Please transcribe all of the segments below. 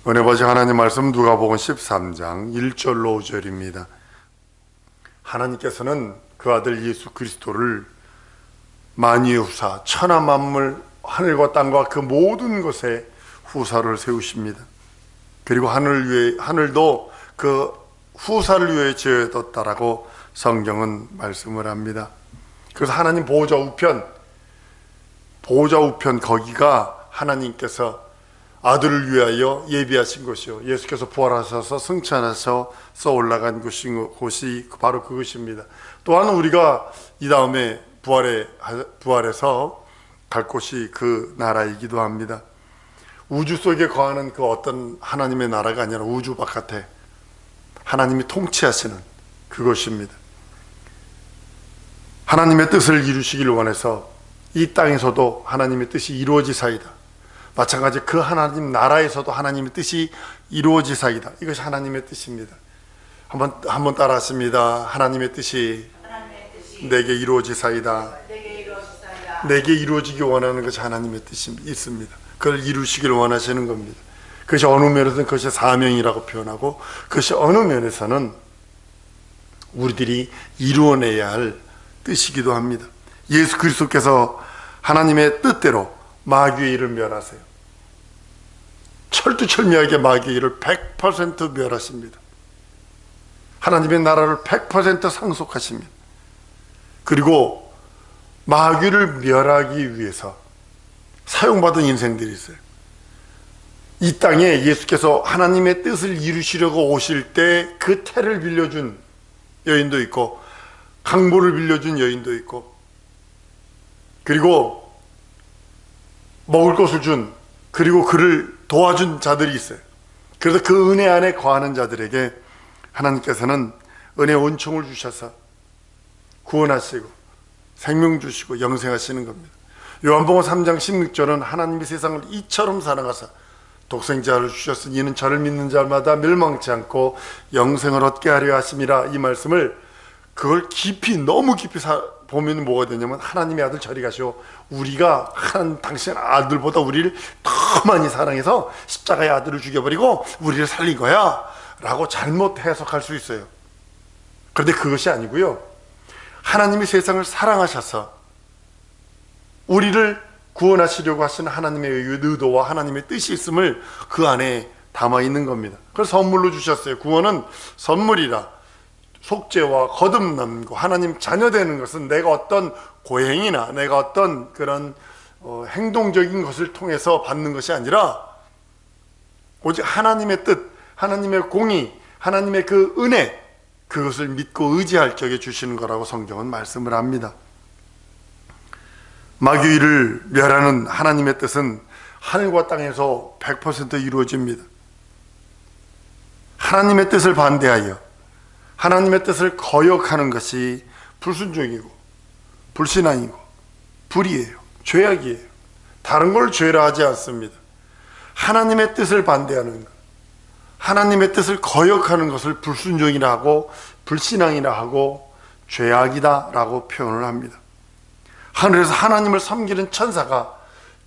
은혜 버지 하나님 말씀 누가복음 13장 1절로 5절입니다. 하나님께서는 그 아들 예수 그리스도를 만유의 후사, 천하 만물, 하늘과 땅과 그 모든 것에 후사를 세우십니다. 그리고 하늘도 그 후사를 위해 지어졌다라고 성경은 말씀을 합니다. 그래서 하나님 보호자 우편 거기가 하나님께서 아들을 위하여 예비하신 것이요, 예수께서 부활하셔서 승천하셔서 올라간 곳이 바로 그것입니다. 또한 우리가 이 다음에 부활해서 갈 곳이 그 나라이기도 합니다. 우주 속에 거하는 그 어떤 하나님의 나라가 아니라 우주 바깥에 하나님이 통치하시는 그것입니다. 하나님의 뜻을 이루시길 원해서 이 땅에서도 하나님의 뜻이 이루어지사이다. 마찬가지 그 하나님 나라에서도 하나님의 뜻이 이루어지사이다. 이것이 하나님의 뜻입니다. 한번 따라하십니다. 하나님의 뜻이 내게 이루어지사이다. 내게 이루어지기 원하는 것이 하나님의 뜻이 있습니다. 그걸 이루시길 원하시는 겁니다. 그것이 어느 면에서는 그것이 사명이라고 표현하고, 그것이 어느 면에서는 우리들이 이루어내야 할 뜻이기도 합니다. 예수 그리스도께서 하나님의 뜻대로 마귀의 일을 멸하세요. 철두철미하게 마귀의 일을 100% 멸하십니다. 하나님의 나라를 100% 상속하십니다. 그리고 마귀를 멸하기 위해서 사용받은 인생들이 있어요. 이 땅에 예수께서 하나님의 뜻을 이루시려고 오실 때 그 태를 빌려준 여인도 있고, 강보를 빌려준 여인도 있고, 그리고 먹을 것을 준, 그리고 그를 도와준 자들이 있어요. 그래서 그 은혜 안에 거하는 자들에게 하나님께서는 은혜 은총을 주셔서 구원하시고 생명 주시고 영생하시는 겁니다. 요한복음 3장 16절은 하나님이 세상을 이처럼 사랑하사 독생자를 주셨으니 이는 저를 믿는 자마다 멸망치 않고 영생을 얻게 하려 하심이라. 이 말씀을 그걸 너무 깊이 보면 뭐가 되냐면, 하나님의 아들 저리 가시오, 우리가 당신 아들보다 우리를 더 많이 사랑해서 십자가의 아들을 죽여버리고 우리를 살린 거야 라고 잘못 해석할 수 있어요. 그런데 그것이 아니고요, 하나님이 세상을 사랑하셔서 우리를 구원하시려고 하시는 하나님의 의도와 하나님의 뜻이 있음을 그 안에 담아 있는 겁니다. 그래서 선물로 주셨어요. 구원은 선물이라. 속죄와 거듭남고 하나님 자녀 되는 것은 내가 어떤 고행이나 내가 어떤 그런 행동적인 것을 통해서 받는 것이 아니라 오직 하나님의 뜻, 하나님의 공의, 하나님의 그 은혜, 그것을 믿고 의지할 적에 주시는 거라고 성경은 말씀을 합니다. 마귀를 멸하는 하나님의 뜻은 하늘과 땅에서 100% 이루어집니다. 하나님의 뜻을 반대하여 하나님의 뜻을 거역하는 것이 불순종이고 불신앙이고 불의예요. 죄악이에요. 다른 걸 죄라 하지 않습니다. 하나님의 뜻을 반대하는 것, 하나님의 뜻을 거역하는 것을 불순종이라 하고 불신앙이라 하고 죄악이다 라고 표현을 합니다. 하늘에서 하나님을 섬기는 천사가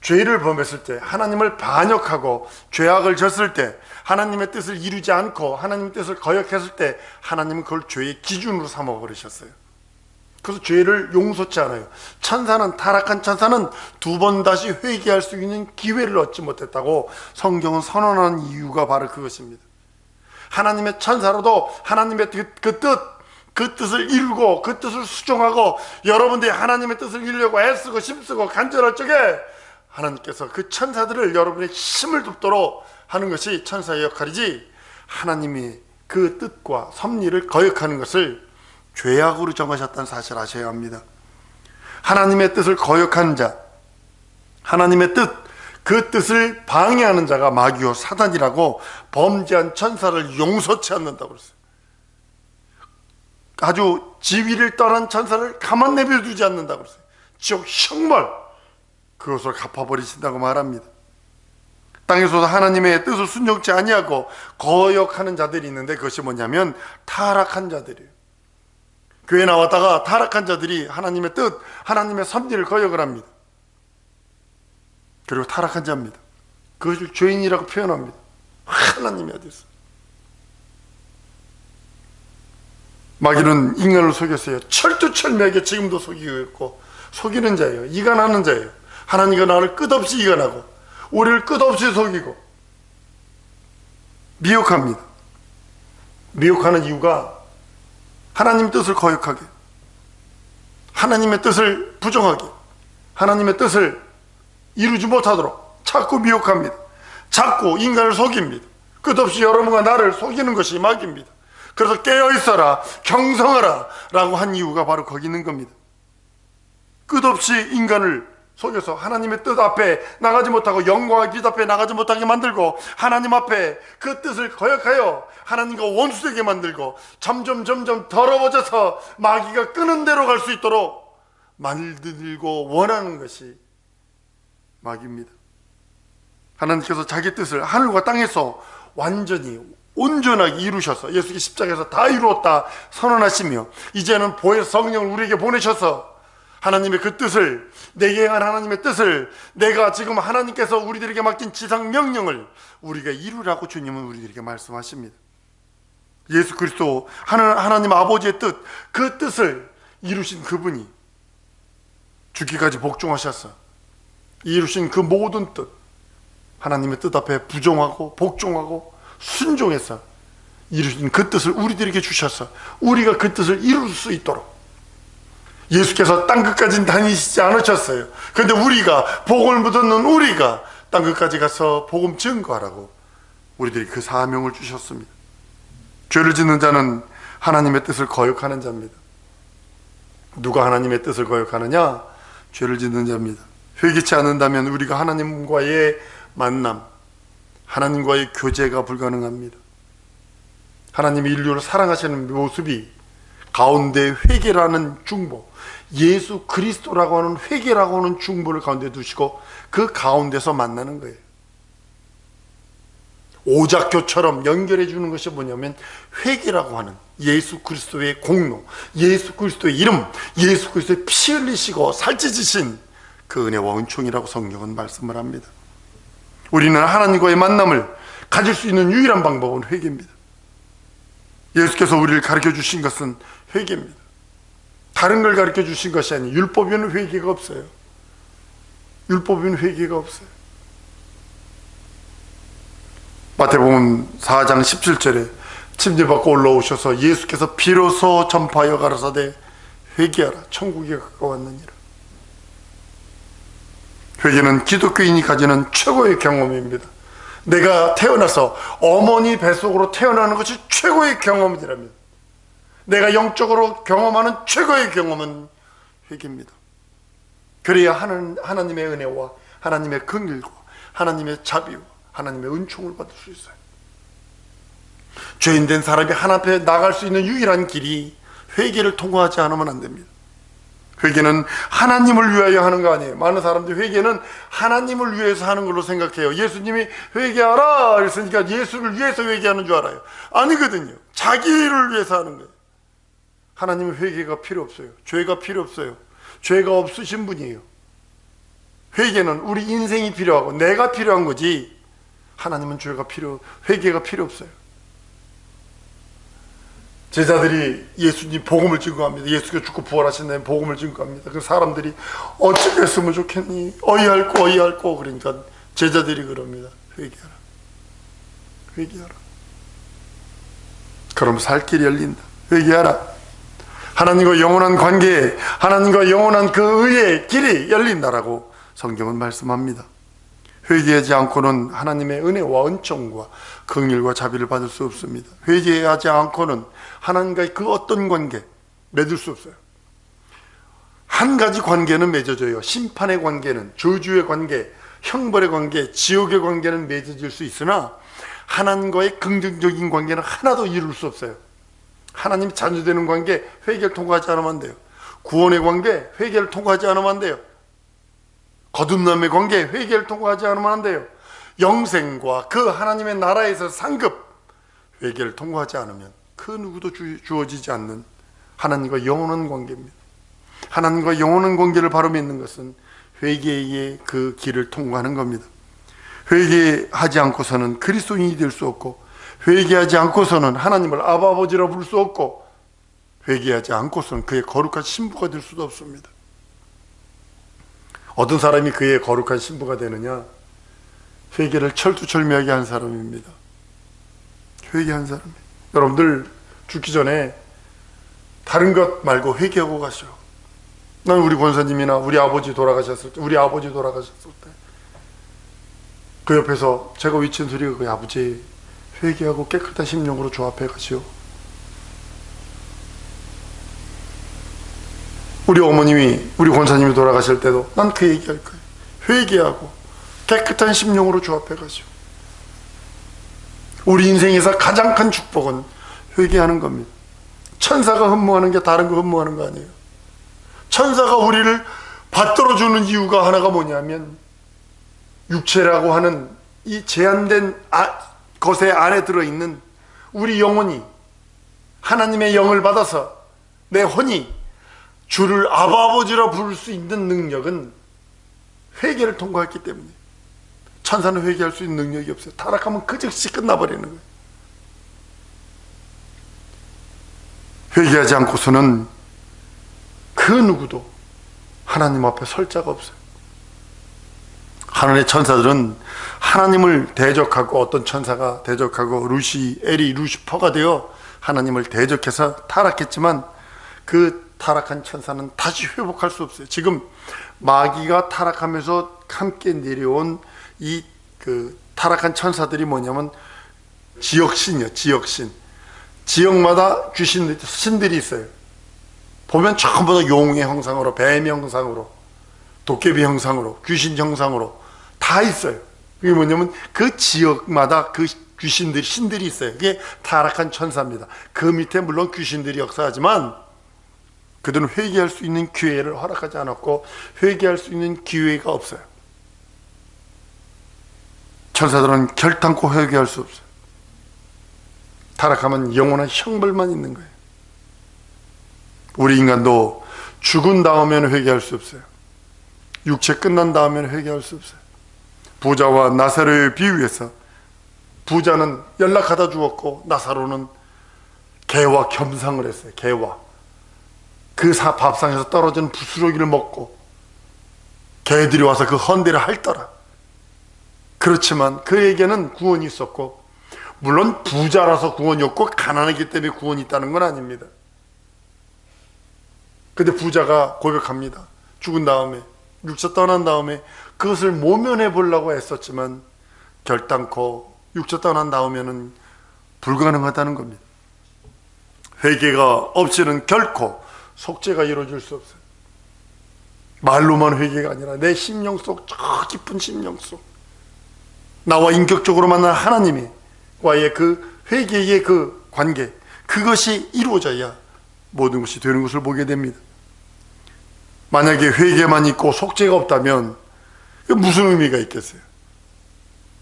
죄를 범했을 때, 하나님을 반역하고 죄악을 졌을 때, 하나님의 뜻을 이루지 않고 하나님의 뜻을 거역했을 때 하나님은 그걸 죄의 기준으로 삼아버리셨어요. 그래서 죄를 용서치 않아요. 타락한 천사는 두 번 다시 회개할 수 있는 기회를 얻지 못했다고 성경은 선언한 이유가 바로 그것입니다. 하나님의 천사로도 하나님의 그 뜻을 이루고 그 뜻을 수종하고 여러분들이 하나님의 뜻을 이루려고 애쓰고 힘쓰고 간절할 적에 하나님께서 그 천사들을 여러분의 힘을 돕도록 하는 것이 천사의 역할이지, 하나님이 그 뜻과 섭리를 거역하는 것을 죄악으로 정하셨다는 사실을 아셔야 합니다. 하나님의 뜻을 거역하는 자, 하나님의 뜻, 그 뜻을 방해하는 자가 마귀요 사단이라고, 범죄한 천사를 용서치 않는다고 그랬어요. 아주 지위를 떠난 천사를 가만 내버려두지 않는다고 그랬어요. 지옥 형벌, 그것을 갚아버리신다고 말합니다. 땅에서도 하나님의 뜻을 순종치 아니하고 거역하는 자들이 있는데, 그것이 뭐냐면 타락한 자들이에요. 교회 나왔다가 타락한 자들이 하나님의 뜻, 하나님의 섭리를 거역을 합니다. 그리고 타락한 자입니다. 그것을 죄인이라고 표현합니다. 하나님이 어디 있어? 마귀는 인간을 속였어요. 철두철미하게 지금도 속이고 있고, 속이는 자예요. 이간하는 자예요. 하나님과 나를 끝없이 이간하고 우리를 끝없이 속이고 미혹합니다. 미혹하는 이유가 하나님 뜻을 거역하게, 하나님의 뜻을 부정하게, 하나님의 뜻을 이루지 못하도록 자꾸 미혹합니다. 자꾸 인간을 속입니다. 끝없이 여러분과 나를 속이는 것이 마귀입니다. 그래서 깨어있어라, 경성하라 라고 한 이유가 바로 거기 있는 겁니다. 끝없이 인간을 속여서 하나님의 뜻 앞에 나가지 못하고 영광의 빛 앞에 나가지 못하게 만들고, 하나님 앞에 그 뜻을 거역하여 하나님과 원수되게 만들고, 점점 더러워져서 마귀가 끄는 대로 갈 수 있도록 만들고 원하는 것이 마귀입니다. 하나님께서 자기 뜻을 하늘과 땅에서 완전히 온전하게 이루셔서 예수께 십자가에서 다 이루었다 선언하시며, 이제는 보혜사 성령을 우리에게 보내셔서 하나님의 그 뜻을, 내게 행한 하나님의 뜻을, 내가 지금 하나님께서 우리들에게 맡긴 지상 명령을 우리가 이루라고 주님은 우리들에게 말씀하십니다. 예수 그리스도 하나님 아버지의 뜻, 그 뜻을 이루신 그분이 죽기까지 복종하셔서 이루신 그 모든 뜻, 하나님의 뜻 앞에 부종하고 복종하고 순종해서 이루신 그 뜻을 우리들에게 주셔서 우리가 그 뜻을 이룰 수 있도록, 예수께서 땅끝까지는 다니시지 않으셨어요. 그런데 우리가, 복음을 묻는 우리가 땅끝까지 가서 복음 증거하라고 우리들이 그 사명을 주셨습니다. 죄를 짓는 자는 하나님의 뜻을 거역하는 자입니다. 누가 하나님의 뜻을 거역하느냐? 죄를 짓는 자입니다. 회개치 않는다면 우리가 하나님과의 만남, 하나님과의 교제가 불가능합니다. 하나님이 인류를 사랑하시는 모습이 가운데 회개라는 중보, 예수 그리스도라고 하는 회개라고 하는 중보를 가운데 두시고 그 가운데서 만나는 거예요. 오작교처럼 연결해 주는 것이 뭐냐면 회개라고 하는 예수 그리스도의 공로, 예수 그리스도의 이름, 예수 그리스도의 피 흘리시고 살찌지신 그 은혜와 은총이라고 성경은 말씀을 합니다. 우리는 하나님과의 만남을 가질 수 있는 유일한 방법은 회개입니다. 예수께서 우리를 가르쳐 주신 것은 회개입니다. 다른 걸 가르쳐 주신 것이 아니에요. 율법에는 회개가 없어요. 율법에는 회개가 없어요. 마태복음 4장 17절에 침례받고 올라오셔서 예수께서 비로소 전파하여 가라사대 회개하라, 천국에 가까웠느니라. 회개는 기독교인이 가지는 최고의 경험입니다. 내가 태어나서 어머니 뱃속으로 태어나는 것이 최고의 경험이라면, 내가 영적으로 경험하는 최고의 경험은 회개입니다. 그래야 하나님의 은혜와 하나님의 긍휼과 하나님의 자비와 하나님의 은총을 받을 수 있어요. 죄인된 사람이 하나님 앞에 나갈 수 있는 유일한 길이 회개를 통과하지 않으면 안 됩니다. 회개는 하나님을 위하여 하는 거 아니에요. 많은 사람들이 회개는 하나님을 위해서 하는 걸로 생각해요. 예수님이 회개하라 그랬으니까 예수를 위해서 회개하는 줄 알아요. 아니거든요. 자기를 위해서 하는 거예요. 하나님은 회개가 필요 없어요. 죄가 필요 없어요. 죄가 없으신 분이에요. 회개는 우리 인생이 필요하고 내가 필요한 거지, 하나님은 회개가 필요 없어요. 제자들이 예수님 복음을 증거합니다. 예수가 죽고 부활하신 날 복음을 증거합니다. 그 사람들이 어떻게 했으면 좋겠니? 어이할꼬 그러니까 제자들이 그럽니다. 회개하라. 회개하라. 그럼 살 길이 열린다. 회개하라. 하나님과 영원한 관계, 하나님과 영원한 그 의의 길이 열린다라고 성경은 말씀합니다. 회개하지 않고는 하나님의 은혜와 은총과 긍휼과 자비를 받을 수 없습니다. 회개하지 않고는 하나님과의 그 어떤 관계 맺을 수 없어요. 한 가지 관계는 맺어져요. 심판의 관계는, 저주의 관계, 형벌의 관계, 지옥의 관계는 맺어질 수 있으나 하나님과의 긍정적인 관계는 하나도 이룰 수 없어요. 하나님 자녀되는 관계, 회개를 통과하지 않으면 안 돼요. 구원의 관계, 회개를 통과하지 않으면 안 돼요. 거듭남의 관계, 회개를 통과하지 않으면 안 돼요. 영생과 그 하나님의 나라에서 상급, 회개를 통과하지 않으면 그 누구도 주어지지 않는 하나님과 영원한 관계입니다. 하나님과 영원한 관계를 바로 맺는 것은 회개의 그 길을 통과하는 겁니다. 회개하지 않고서는 그리스도인이 될 수 없고, 회개하지 않고서는 하나님을 아바 아버지라 부를 수 없고, 회개하지 않고서는 그의 거룩한 신부가 될 수도 없습니다. 어떤 사람이 그의 거룩한 신부가 되느냐? 회개를 철두철미하게 한 사람입니다. 회개한 사람이에요. 여러분들 죽기 전에 다른 것 말고 회개하고 가시오. 난 우리 권사님이나 우리 아버지 돌아가셨을 때, 그 옆에서 제가 외친 소리가 그 아버지 회개하고 깨끗한 심령으로 주 앞에 가시오. 우리 어머님이, 우리 권사님이 돌아가실 때도 난 그 얘기할 거예요. 회개하고 깨끗한 심령으로 주 앞에 가시오. 우리 인생에서 가장 큰 축복은 회개하는 겁니다. 천사가 흠모하는 게 다른 거 흠모하는 거 아니에요. 천사가 우리를 받들어주는 이유가 하나가 뭐냐면, 육체라고 하는 이 제한된 것에 안에 들어있는 우리 영혼이 하나님의 영을 받아서 내 혼이 주를 아버지라 부를 수 있는 능력은 회개를 통과했기 때문에. 천사는 회개할 수 있는 능력이 없어요. 타락하면 그 즉시 끝나버리는 거예요. 회개하지 않고서는 그 누구도 하나님 앞에 설 자가 없어요. 하늘의 천사들은 하나님을 대적하고, 어떤 천사가 대적하고 루시퍼가 되어 하나님을 대적해서 타락했지만, 그 타락한 천사는 다시 회복할 수 없어요. 지금 마귀가 타락하면서 함께 내려온 이 타락한 천사들이 뭐냐면 지역신이요. 지역마다 신들이 있어요. 보면 전부 다 용의 형상으로, 뱀의 형상으로, 도깨비 형상으로, 귀신 형상으로 다 있어요. 그게 뭐냐면 그 지역마다 그 귀신들이, 신들이 있어요. 그게 타락한 천사입니다. 그 밑에 물론 귀신들이 역사하지만 그들은 회개할 수 있는 기회를 허락하지 않았고, 회개할 수 있는 기회가 없어요. 천사들은 결단코 회개할 수 없어요. 타락하면 영원한 형벌만 있는 거예요. 우리 인간도 죽은 다음에는 회개할 수 없어요. 육체 끝난 다음에는 회개할 수 없어요. 부자와 나사로의 비유에서 부자는 연락하다 죽었고, 나사로는 개와 겸상을 했어요. 개와 그 밥상에서 떨어진 부스러기를 먹고 개들이 와서 그 헌대를 핥더라. 그렇지만 그에게는 구원이 있었고, 물론 부자라서 구원이 없고 가난하기 때문에 구원이 있다는 건 아닙니다. 근데 부자가 고백합니다. 죽은 다음에, 육체 떠난 다음에 그것을 모면해 보려고 했었지만 결단코 육체 떠난 다음에는 불가능하다는 겁니다. 회개가 없이는 결코 속죄가 이루어질 수 없어요. 말로만 회개가 아니라 내 심령 속, 저 깊은 심령 속, 나와 인격적으로 만난 하나님과의 그 회개의 그 관계, 그것이 이루어져야 모든 것이 되는 것을 보게 됩니다. 만약에 회개만 있고 속죄가 없다면 무슨 의미가 있겠어요?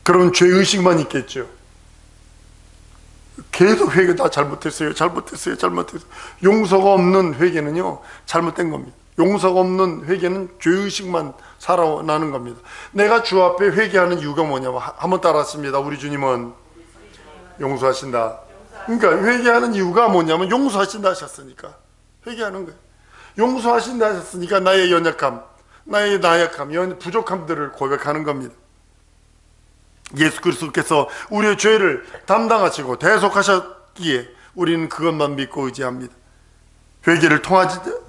그러면 죄의식만 있겠죠. 계속 회개, 다 잘못했어요. 용서가 없는 회개는요, 잘못된 겁니다. 용서가 없는 회개는 죄의식만 살아나는 겁니다. 내가 주 앞에 회개하는 이유가 뭐냐면, 한번 따라했습니다. 우리 주님은 용서하신다. 그러니까 회개하는 이유가 뭐냐면 용서하신다 하셨으니까 회개하는 거예요. 용서하신다 하셨으니까 나의 연약함, 나의 나약함, 부족함들을 고백하는 겁니다. 예수 그리스도께서 우리의 죄를 담당하시고 대속하셨기에 우리는 그것만 믿고 의지합니다. 회개를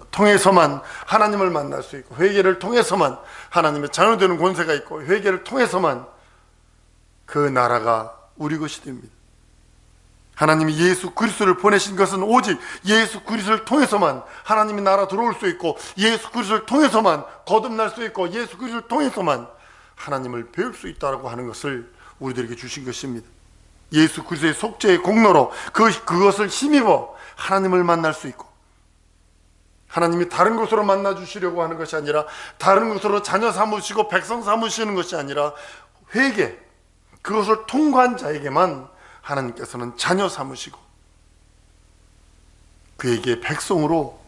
통해서만 하나님을 만날 수 있고, 회개를 통해서만 하나님의 자녀되는 권세가 있고, 회개를 통해서만 그 나라가 우리 것이 됩니다. 하나님이 예수 그리스도를 보내신 것은 오직 예수 그리스도를 통해서만 하나님의 나라 들어올 수 있고, 예수 그리스도를 통해서만 거듭날 수 있고, 예수 그리스도를 통해서만 하나님을 배울 수 있다고 하는 것을 우리들에게 주신 것입니다. 예수 그리스도의 속죄의 공로로 그것을 힘입어 하나님을 만날 수 있고, 하나님이 다른 곳으로 만나 주시려고 하는 것이 아니라, 다른 곳으로 자녀 삼으시고 백성 삼으시는 것이 아니라, 회개, 그것을 통과한 자에게만 하나님께서는 자녀 삼으시고 그에게 백성으로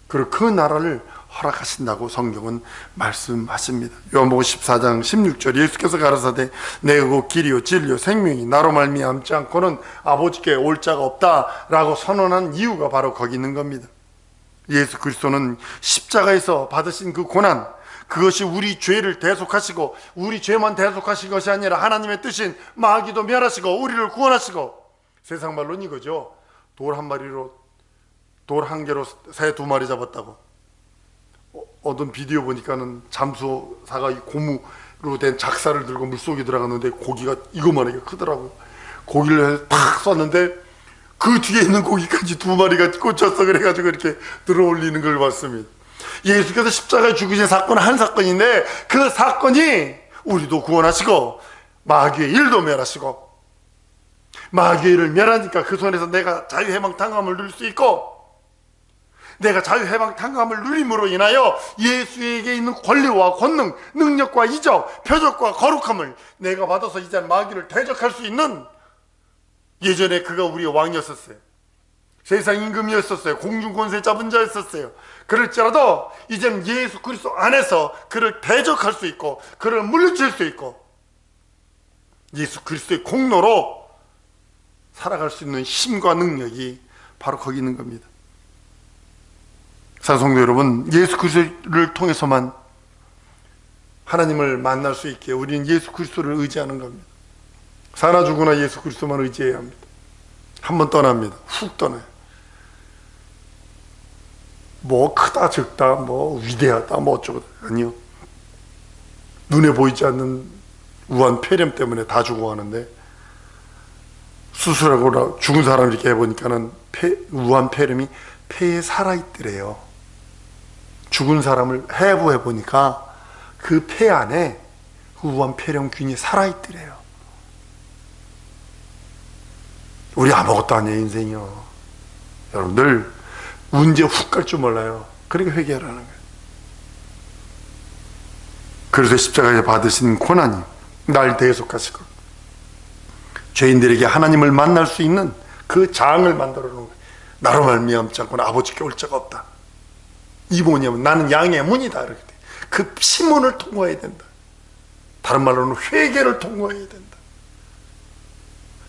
그리고 그 나라를 허락하신다고 성경은 말씀하십니다. 요한복음 14장 16절 예수께서 가라사대 내가 곧 길이요 진리요 생명이 나로 말미암지 않고는 아버지께 올 자가 없다라고 선언한 이유가 바로 거기 있는 겁니다. 예수 그리스도는 십자가에서 받으신 그 고난, 그것이 우리 죄를 대속하시고 우리 죄만 대속하신 것이 아니라 하나님의 뜻인 마귀도 멸하시고 우리를 구원하시고, 세상 말로는 이거죠. 돌 한 개로 새 2마리 잡았다고. 어떤 비디오 보니까는 잠수사가 고무로 된 작사를 들고 물속에 들어갔는데 고기가 이거만하게 크더라고요. 고기를 탁 쐈는데 그 뒤에 있는 고기까지 2마리가 꽂혔어. 그래가지고 이렇게 들어올리는 걸 봤습니다. 예수께서 십자가에 죽으신 사건은 한 사건인데 그 사건이 우리도 구원하시고 마귀의 일도 멸하시고, 마귀의 일을 멸하니까 그 손에서 내가 자유해방탕감을 누릴 수 있고, 내가 자유해방탕감을 누림으로 인하여 예수에게 있는 권리와 권능, 능력과 이적, 표적과 거룩함을 내가 받아서 이제 마귀를 대적할 수 있는, 예전에 그가 우리의 왕이었었어요. 세상 임금이었었어요. 공중권세 잡은 자였었어요. 그럴지라도 이제는 예수 그리스도 안에서 그를 대적할 수 있고 그를 물리칠 수 있고 예수 그리스도의 공로로 살아갈 수 있는 힘과 능력이 바로 거기 있는 겁니다. 사랑하는 성도 여러분, 예수 그리스도를 통해서만 하나님을 만날 수 있게 우리는 예수 그리스도를 의지하는 겁니다. 사나 죽으나 예수 그리스도만 의지해야 합니다. 한번 떠납니다. 훅 떠나요. 뭐 크다 적다 뭐 위대하다 뭐 어쩌고, 아니요. 눈에 보이지 않는 우한 폐렴 때문에 다 죽어가는데, 수술하고 죽은 사람 이렇게 해보니까는 우한 폐렴이 폐에 살아있더래요. 죽은 사람을 해부해보니까 그 폐 안에 그 우한 폐렴균이 살아있더래요. 우리 아무것도 아니에요, 인생이요. 여러분들 문제 훅 갈 줄 몰라요. 그러니까 회개하라는 거예요. 그래서 십자가에 받으신 고난이 날 대속하시고 죄인들에게 하나님을 만날 수 있는 그 장을 만들어 놓은 거예요. 나로 말미암지 않고는 아버지께 올 자가 없다. 이 뭐냐면 나는 양의 문이다. 이렇게 돼. 그 피문을 통과해야 된다. 다른 말로는 회개를 통과해야 된다.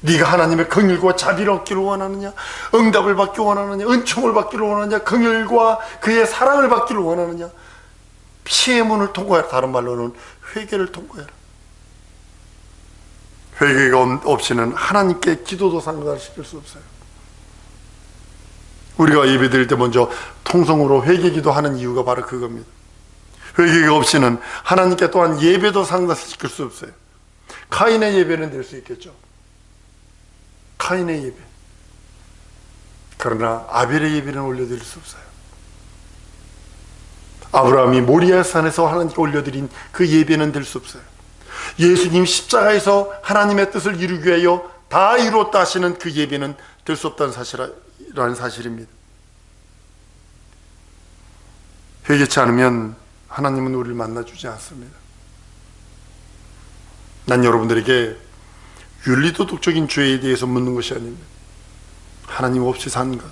네가 하나님의 긍휼과 자비를 얻기를 원하느냐, 응답을 받기 원하느냐, 은총을 받기를 원하느냐, 긍휼과 그의 사랑을 받기를 원하느냐, 피의 문을 통과해라. 다른 말로는 회개를 통과해라. 회개가 없이는 하나님께 기도도 상달시킬 수 없어요. 우리가 예배 드릴 때 먼저 통성으로 회개기도 하는 이유가 바로 그겁니다. 회개가 없이는 하나님께 또한 예배도 상달시킬 수 없어요. 카인의 예배는 될 수 있겠죠. 카인의 예배. 그러나 아벨의 예배는 올려드릴 수 없어요. 아브라함이 모리아 산에서 하나님께 올려드린 그 예배는 될 수 없어요. 예수님 십자가에서 하나님의 뜻을 이루기 위하여 다 이루었다 하시는 그 예배는 될 수 없다는 사실이라는 사실입니다. 회개치 않으면 하나님은 우리를 만나주지 않습니다. 난 여러분들에게 윤리도덕적인 죄에 대해서 묻는 것이 아닙니다. 하나님 없이 산가?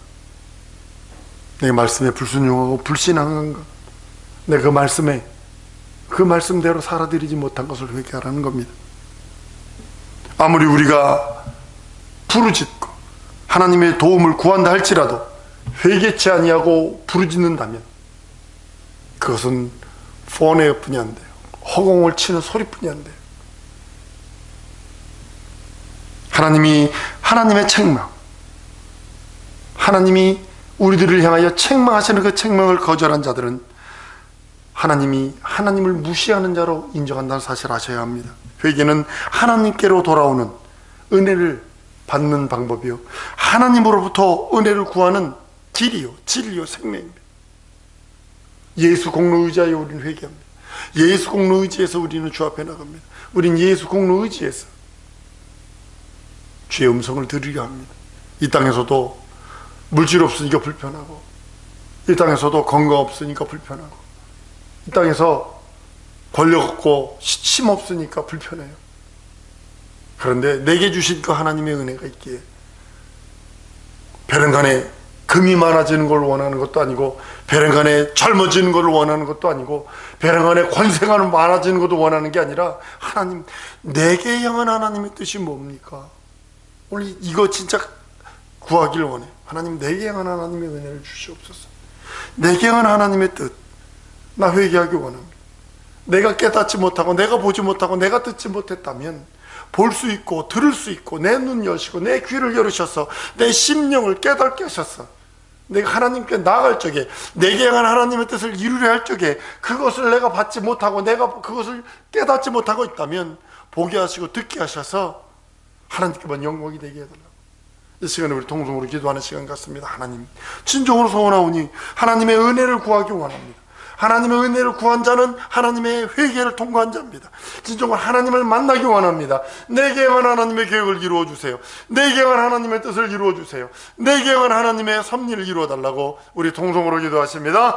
내 말씀에 불순종하고 불신앙한가? 내가 그 말씀대로 살아들이지 못한 것을 회개하라는 겁니다. 아무리 우리가 부르짖고 하나님의 도움을 구한다 할지라도 회개치 아니하고 부르짖는다면 그것은 폰에어뿐이 안 돼요. 허공을 치는 소리뿐이 안 돼요. 하나님의 책망, 하나님이 우리들을 향하여 책망하시는 그 책망을 거절한 자들은 하나님을 무시하는 자로 인정한다는 사실을 아셔야 합니다. 회개는 하나님께로 돌아오는 은혜를 받는 방법이요, 하나님으로부터 은혜를 구하는 길이요, 진리요, 생명입니다. 예수 공로 의지하여 우리는 회개합니다. 예수 공로 의지해서 우리는 주 앞에 나갑니다. 우린 예수 공로 의지해서 주의 음성을 들으려 합니다. 이 땅에서도 물질 없으니까 불편하고, 이 땅에서도 건강 없으니까 불편하고, 이 땅에서 권력 없고 힘 없으니까 불편해요. 그런데 내게 주신 그 하나님의 은혜가 있기에 별은간에 그 금이 많아지는 걸 원하는 것도 아니고, 배령간에 젊어지는 걸 원하는 것도 아니고, 배령간에 권세가 많아지는 것도 원하는 게 아니라, 하나님, 내게 향한 하나님의 뜻이 뭡니까? 오늘 이거 진짜 구하길 원해. 하나님, 내게 향한 하나님의 은혜를 주시옵소서. 내게 향한 하나님의 뜻, 나 회개하기 원합니다. 내가 깨닫지 못하고, 내가 보지 못하고, 내가 듣지 못했다면 볼 수 있고 들을 수 있고, 내 눈 여시고 내 귀를 열으셔서 내 심령을 깨닫게 하셔서 내가 하나님께 나아갈 적에, 내게 향한 하나님의 뜻을 이루려 할 적에 그것을 내가 받지 못하고, 내가 그것을 깨닫지 못하고 있다면 보게 하시고 듣게 하셔서 하나님께만 영광이 되게 해달라고. 이 시간에 우리 통성으로 기도하는 시간 같습니다. 하나님, 진정으로 소원하오니 하나님의 은혜를 구하기 원합니다. 하나님의 은혜를 구한 자는 하나님의 회개를 통과한 자입니다. 진정으로 하나님을 만나기 원합니다. 내게 향한 하나님의 계획을 이루어 주세요. 내게 향한 하나님의 뜻을 이루어 주세요. 내게 향한 하나님의 섭리를 이루어 달라고 우리 통성으로 기도하십니다.